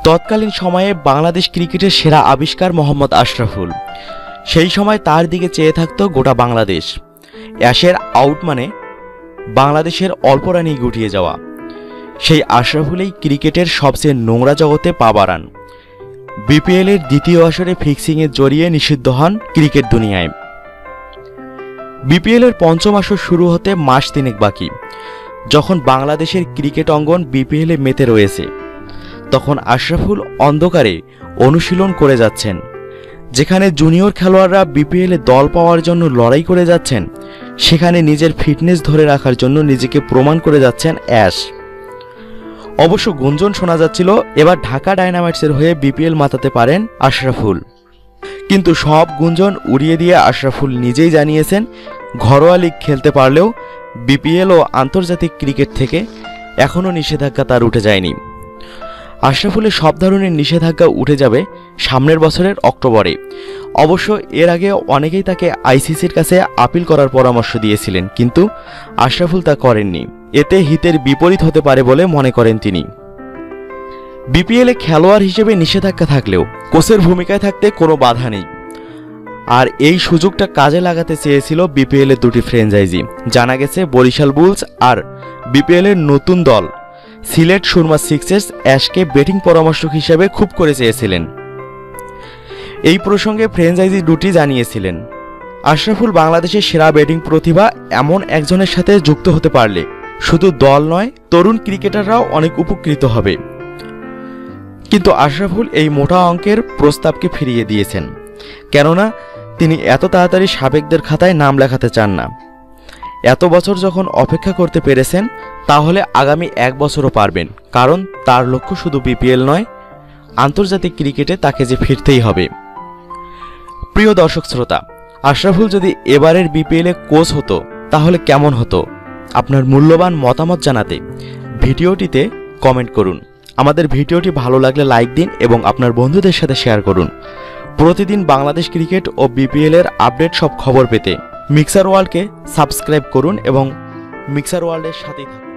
তৎকালীন সময়ে বাংলাদেশ ক্রিকেটের সেরা আবিষ্কার মোহাম্মদ আশরাফুল। সেই সময় তার দিকে চেয়ে থাকত গোটা বাংলাদেশ। অ্যাশের আউট মানে বাংলাদেশের অল্প রানেই গুটিয়ে যাওয়া। সেই আশরাফুলেই ক্রিকেটের সবচেয়ে নোংরা জগতে পা বাড়ান। বিপিএলের দ্বিতীয় আসরে ফিক্সিংয়ে জড়িয়ে নিষিদ্ধ হন ক্রিকেট দুনিয়ায়। বিপিএলের পঞ্চম আসর শুরু হতে মাস তিনেক বাকি। যখন বাংলাদেশের ক্রিকেট অঙ্গন বিপিএলে মেতে রয়েছে, তখন আশরাফুল অন্ধকারে অনুশীলন করে যাচ্ছেন। যেখানে জুনিয়র খেলোয়াড়রা বিপিএলে দল পাওয়ার জন্য লড়াই করে যাচ্ছেন, সেখানে নিজের ফিটনেস ধরে রাখার জন্য নিজেকে প্রমাণ করে যাচ্ছেন অ্যাশ। অবশ্য গুঞ্জন শোনা যাচ্ছিল এবার ঢাকা ডায়নামাইটসের হয়ে বিপিএল মাতাতে পারেন আশরাফুল। কিন্তু সব গুঞ্জন উড়িয়ে দিয়ে আশরাফুল নিজেই জানিয়েছেন, ঘরোয়া লিগ খেলতে পারলেও বিপিএল ও আন্তর্জাতিক ক্রিকেট থেকে এখনও নিষেধাজ্ঞা তার উঠে যায়নি। আশরাফুলের সব ধরনের নিষেধাজ্ঞা উঠে যাবে সামনের বছরের অক্টোবরে। অবশ্য এর আগে অনেকেই তাকে আইসিসির কাছে আপিল করার পরামর্শ দিয়েছিলেন, কিন্তু আশরাফুল তা করেননি। এতে হিতের বিপরীত হতে পারে বলে মনে করেন তিনি। বিপিএলে খেলোয়াড় হিসেবে নিষেধাজ্ঞা থাকলেও কোচের ভূমিকায় থাকতে কোনো বাধা নেই। আর এই সুযোগটা কাজে লাগাতে চেয়েছিল বিপিএলের দুটি ফ্র্যাঞ্চাইজি। জানা গেছে বরিশাল বুলস আর বিপিএলের নতুন দল সিলেট সুরমা সিক্সেস অ্যাশকে ব্যাটিং পরামর্শক হিসেবে খুব করে চেয়েছিলেন। এই প্রসঙ্গে ফ্র্যাঞ্চাইজি দুটি জানিয়েছিলেন, আশরাফুল বাংলাদেশের সেরা ব্যাটিং প্রতিভা এমন একজনের সাথে যুক্ত হতে পারলে শুধু দল নয়, তরুণ ক্রিকেটাররাও অনেক উপকৃত হবে। কিন্তু আশরাফুল এই মোটা অঙ্কের প্রস্তাবকে ফিরিয়ে দিয়েছেন, কেননা তিনি এত তাড়াতাড়ি সাবেকদের খাতায় নাম লেখাতে চান না। এত বছর যখন অপেক্ষা করতে পেরেছেন, তাহলে আগামী এক বছরও পারবেন, কারণ তার লক্ষ্য শুধু বিপিএল নয়, আন্তর্জাতিক ক্রিকেটে তাকে যে ফিরতেই হবে। প্রিয় দর্শক শ্রোতা, আশরাফুল যদি এবারের বিপিএলে কোচ হতো তাহলে কেমন হতো? আপনার মূল্যবান মতামত জানাতে ভিডিওটিতে কমেন্ট করুন। আমাদের ভিডিওটি ভালো লাগলে লাইক দিন এবং আপনার বন্ধুদের সাথে শেয়ার করুন। প্রতিদিন বাংলাদেশ ক্রিকেট ও বিপিএলের আপডেট সব খবর পেতে মিক্সার ওয়ার্ল্ডকে সাবস্ক্রাইব করুন এবং মিক্সার ওয়ার্ল্ডের সাথেই থাকুন।